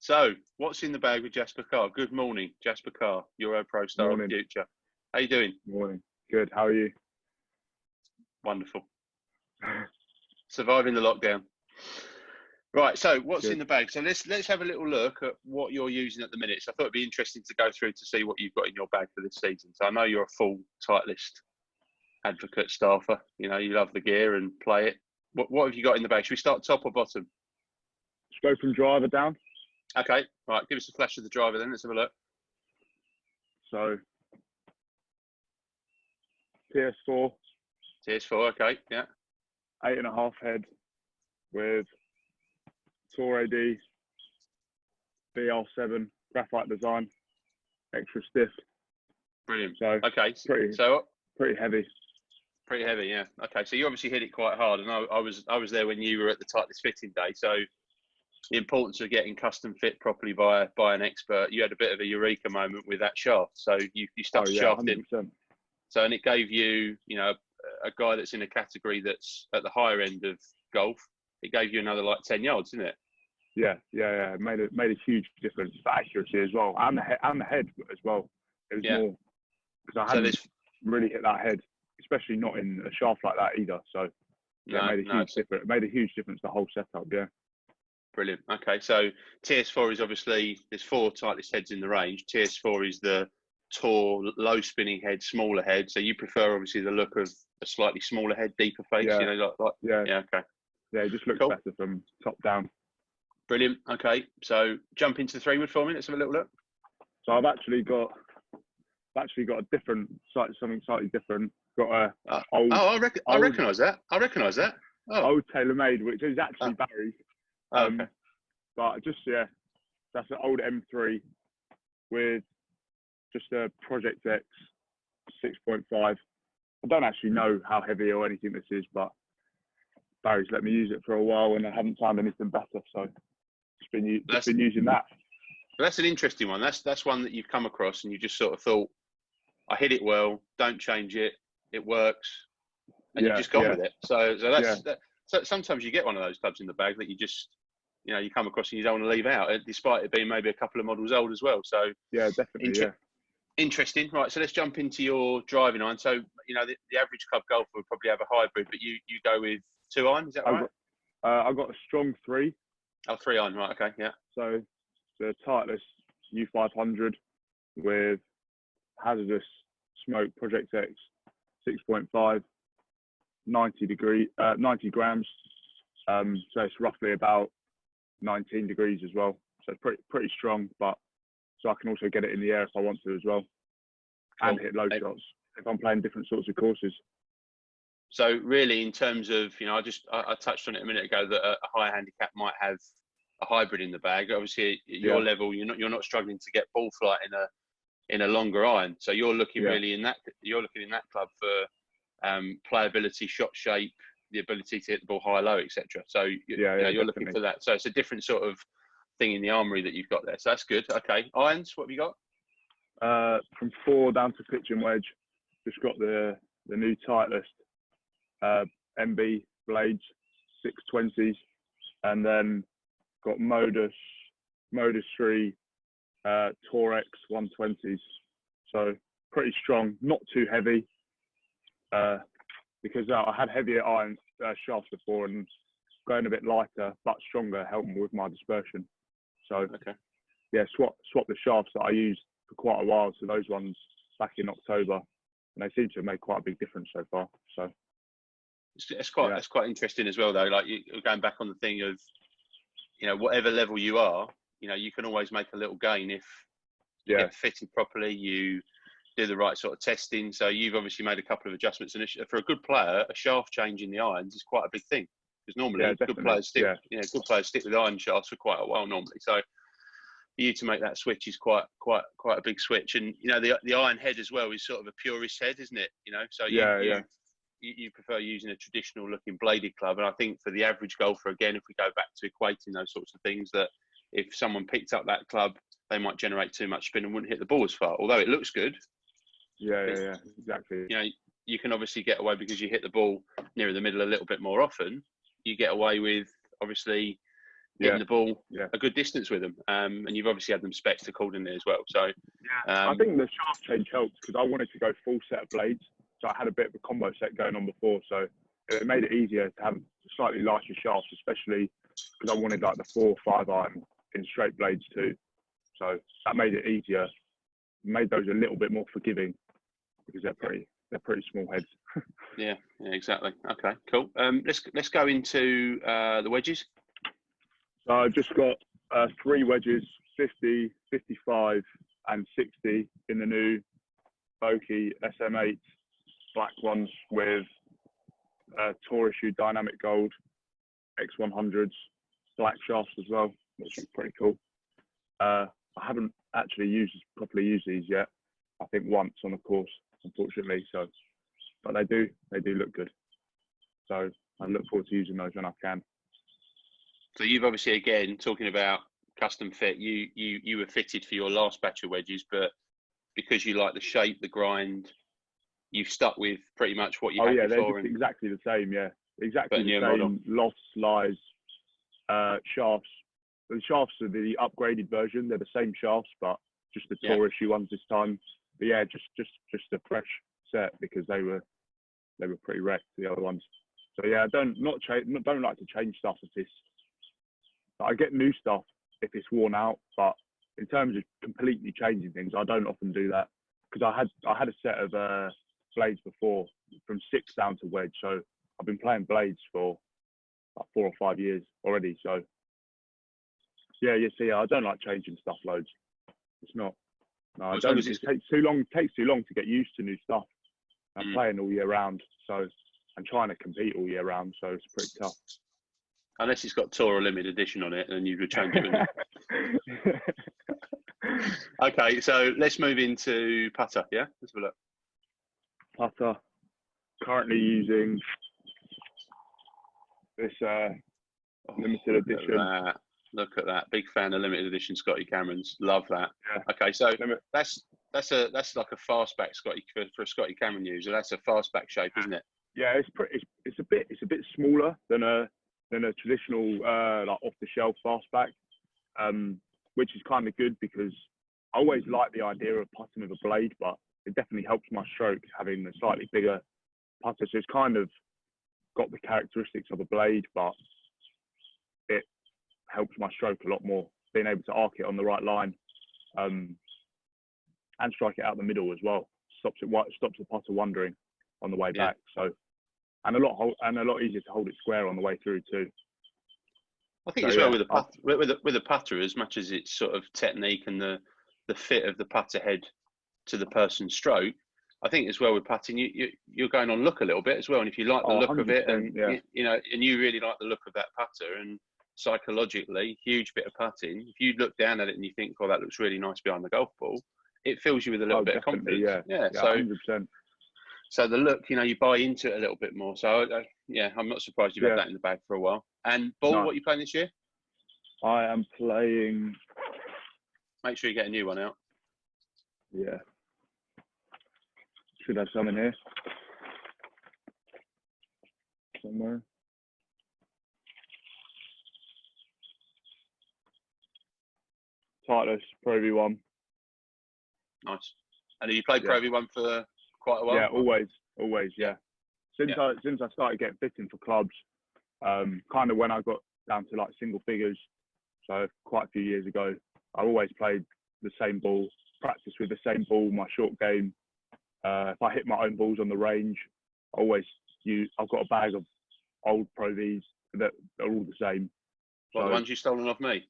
So, what's in the bag with Jasper Carr? Good morning, Jasper Carr, Euro Pro Star of the future. How you doing? Morning. Good. How are you? Wonderful. Surviving the lockdown. Right. So, what's Good. in the bag? So let's have a little look at what you're using at the minute. So I thought it'd be interesting to go through to see what you've got in your bag for this season. So I know you're a full Titleist advocate staffer. You know, you love the gear and play it. What have you got in the bag? Should we start top or bottom? Let's go from driver down. Okay. Right. Give us a flash of the driver then. Let's have a look. So PS4. TS4. Okay. Yeah. 8.5 head with Tour AD BR7 graphite design, extra stiff. Brilliant. So okay. Pretty heavy. Pretty heavy, yeah. Okay, so you obviously hit it quite hard, and I was there when you were at the Titleist fitting day. So the importance of getting custom fit properly by an expert. You had a bit of a eureka moment with that shaft. So you stuck the shaft 100%. in. So and it gave you, you know, a guy that's in a category that's at the higher end of golf. It gave you another like 10 yards, didn't it? Yeah. It made a huge difference for accuracy as well, and the head as well. It was more because I hadn't really hit that head, especially not in a shaft like that either. So it made a huge difference. It made a huge difference the whole setup. Yeah. Brilliant. Okay, so TS4 is obviously there's 4 Titleist heads in the range. TS4 is the Tour low spinning head, smaller head. So you prefer obviously the look of a slightly smaller head, deeper face. Yeah. You know, yeah. Okay. Yeah, it just looks better from top down. Brilliant. Okay, so jump into the 3-wood for me. Let's have a little look. So I've actually got a different, something slightly different. Got a old. I recognise that. Oh. Old TaylorMade, which is actually Barry's. Okay. But just that's an old M3 with just a Project X 6.5. I don't actually know how heavy or anything this is, but Barry's let me use it for a while, and I haven't found anything better, so just been using that. That's an interesting one. That's one that you've come across, and you just sort of thought, I hit it well. Don't change it. It works, and you just gone with it. So that's So sometimes you get one of those clubs in the bag that you just, you know, you come across and you don't want to leave out, despite it being maybe a couple of models old as well. So yeah, definitely. Interesting. Right, so let's jump into your driving iron. So, you know, the average club golfer would probably have a hybrid, but you go with 2 iron, is that right? I've got a strong 3. Oh, 3 iron, right, okay, yeah. So the Titleist U500 with hazardous smoke Project X 6.5, 90 grams. So it's roughly about 19 degrees as well. So it's pretty strong, but so I can also get it in the air if I want to as well, and hit low shots if I'm playing different sorts of courses. So really, in terms of, you know, I touched on it a minute ago that a higher handicap might have a hybrid in the bag. Obviously, at your level, you're not struggling to get ball flight in a longer iron. So you're looking really in that club for playability, shot shape, the ability to hit the ball high, low, etc. So you're looking for that. So it's a different sort of thing in the armory that you've got there. So that's good. Okay, irons, what have you got? From 4 down to pitch and wedge, just got the new Titleist MB blades 620s, and then got Modus 3 Tour X 120s. So pretty strong, not too heavy, because I had heavier iron shafts before, and going a bit lighter but stronger helped me with my dispersion. So swap the shafts that I used for quite a while to those ones back in October, and they seem to have made quite a big difference so far. So it's quite interesting as well, though. Like you're going back on the thing of, you know, whatever level you are, you know, you can always make a little gain if you get fitted properly, you do the right sort of testing. So you've obviously made a couple of adjustments, and for a good player, a shaft change in the irons is quite a big thing, because normally good players stick with iron shafts for quite a while normally. So for you to make that switch is quite a big switch. And you know, the iron head as well is sort of a purist head, isn't it? You know, so you prefer using a traditional looking bladed club. And I think for the average golfer, again, if we go back to equating those sorts of things, that if someone picked up that club, they might generate too much spin and wouldn't hit the ball as far, although it looks good. Yeah, exactly. You know, you can obviously get away, because you hit the ball nearer the middle a little bit more often. You get away with obviously hitting the ball a good distance with them. And you've obviously had them specced accordingly as well. So I think the shaft change helped because I wanted to go full set of blades. So I had a bit of a combo set going on before. So it made it easier to have slightly larger shafts, especially because I wanted like the 4 or 5 iron in straight blades too. So that made it easier, made those a little bit more forgiving because they're pretty small heads. yeah, exactly. Okay, cool. Let's go into the wedges. So I've just got 3 wedges, 50, 55 and 60 in the new Oki SM8 black ones with Tour issue dynamic gold X100s black shafts as well, which is pretty cool. I haven't actually properly used these yet. I think once on the course, unfortunately. So, but they do look good. So I look forward to using those when I can. So you've obviously, again, talking about custom fit, you were fitted for your last batch of wedges, but because you like the shape, the grind, you've stuck with pretty much what you had before. They're exactly the same, exactly the same. Model. Loss, lies, shafts. The shafts are the upgraded version. They're the same shafts, but just the Tour issue ones this time. But yeah, just a fresh set because they were pretty wrecked, the other ones. So yeah, I don't like to change stuff if it's. I get new stuff if it's worn out, but in terms of completely changing things, I don't often do that because I had a set of blades before from 6 down to wedge. So I've been playing blades for like 4 or 5 years already. So yeah, I don't like changing stuff loads. It's not. No, I don't. It takes too long. Takes too long to get used to new stuff. I'm playing all year round, so I'm trying to compete all year round. So it's pretty tough. Unless it's got Tour or limited edition on it, then you could change it. Okay, so let's move into putter. Yeah, let's have a look. Putter. Currently using this limited edition. Look at that. Big fan of limited edition Scotty Camerons. Love that. Yeah. Okay, so that's like a fastback Scotty for a Scotty Cameron user. That's a fastback shape, isn't it? Yeah, it's a bit smaller than a traditional like off the shelf fastback, which is kind of good because I always like the idea of putting with a blade, but it definitely helps my stroke having a slightly bigger putter. So it's kind of got the characteristics of a blade, but it helps my stroke a lot more, being able to arc it on the right line and strike it out the middle as well. Stops the putter wandering on the way back. So and a lot easier to hold it square on the way through too. I think as well with a putter, as much as it's sort of technique and the fit of the putter head to the person's stroke, I think as well with putting, you're going on look a little bit as well. And if you like the look of it, and and you really like the look of that putter, and psychologically, huge bit of putting. If you look down at it and you think, "Oh, that looks really nice behind the golf ball," it fills you with a little bit of confidence. Yeah. So 100%. So the look, you buy into it a little bit more. So I'm not surprised you've had that in the bag for a while. And ball, what are you playing this year? I am playing. Make sure you get a new one out. Yeah. Should have some in here somewhere. Titleist Pro V1. Nice. And have you played Pro V1 for quite a while? Yeah, always. Yeah. Since I started getting fitting for clubs, kind of when I got down to like single figures, so quite a few years ago, I always played the same ball, practiced with the same ball, my short game. If I hit my own balls on the range, I've got a bag of old Pro Vs that are all the same. Well, the ones you've stolen off me?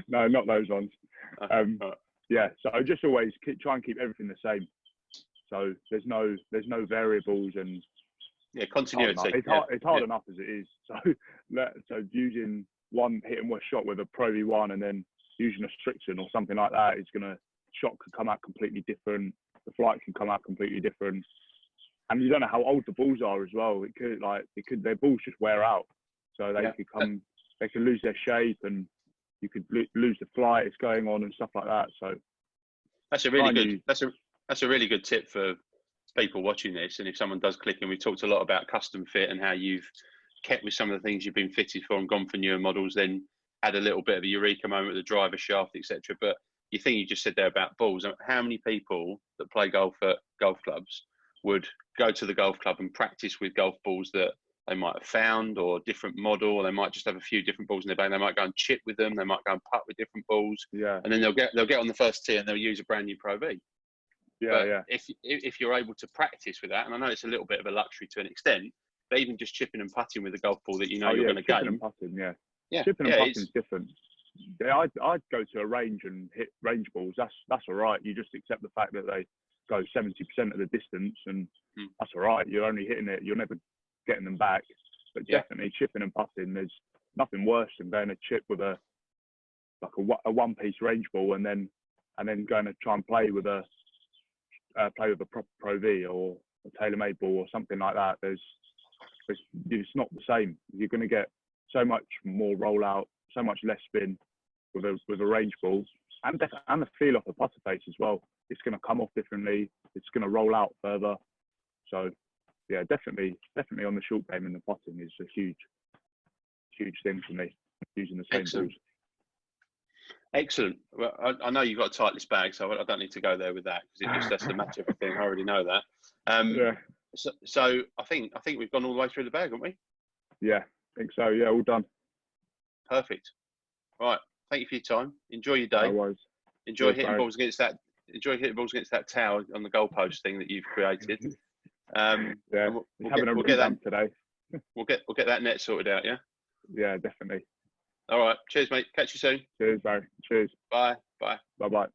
No, not those ones. Yeah, so I just always try and keep everything the same. So there's no variables and continuity. It's hard enough as it is. So using one hit and west shot with a Pro V1 and then using a Strickson or something like that, shot could come out completely different. The flight can come out completely different, and you don't know how old the balls are as well. Their balls just wear out, so they can lose their shape and you could lose the flight it's going on and stuff like that. So that's a really good tip for people watching this. And if someone does click in, we talked a lot about custom fit and how you've kept with some of the things you've been fitted for and gone for newer models, then had a little bit of a eureka moment with the driver shaft, etc. But you think you just said there about balls. How many people that play golf at golf clubs would go to the golf club and practice with golf balls that they might have found, or different model, or they might just have a few different balls in their bag. They might go and chip with them. They might go and putt with different balls. Yeah. And then they'll get on the first tee and they'll use a brand new Pro V. Yeah, but yeah. If you're able to practice with that, and I know it's a little bit of a luxury to an extent, but even just chipping and putting with a golf ball that you know you're going to game. Chipping and putting, yeah. Chipping and putting is different. Yeah, I'd go to a range and hit range balls. That's all right. You just accept the fact that they go 70% of the distance, and that's all right. You're only hitting it. You're never getting them back. But definitely chipping and putting, there's nothing worse than going to chip with a one-piece range ball and then going to try and play with a proper Pro V or a tailor-made ball or something like that. It's not the same. You're going to get so much more rollout, so much less spin with a range ball, and the feel off the putter face as well. It's going to come off differently. It's going to roll out further. So yeah, definitely on the short game, and the putting is a huge thing for me, using the same balls. Excellent. Well, I know you've got a tight list bag, so I don't need to go there with that, because it just has to match everything. I already know that. So I think we've gone all the way through the bag, haven't we? Yeah, I think so. Yeah, all done. Perfect. All right. Thank you for your time. Enjoy your day. Otherwise, Enjoy hitting balls against that. Enjoy hitting balls against that tower on the goalpost thing that you've created. We'll get that today. We'll get that net sorted out. Yeah. Yeah, definitely. All right. Cheers, mate. Catch you soon. Cheers, Barry. Cheers. Bye. Bye. Bye.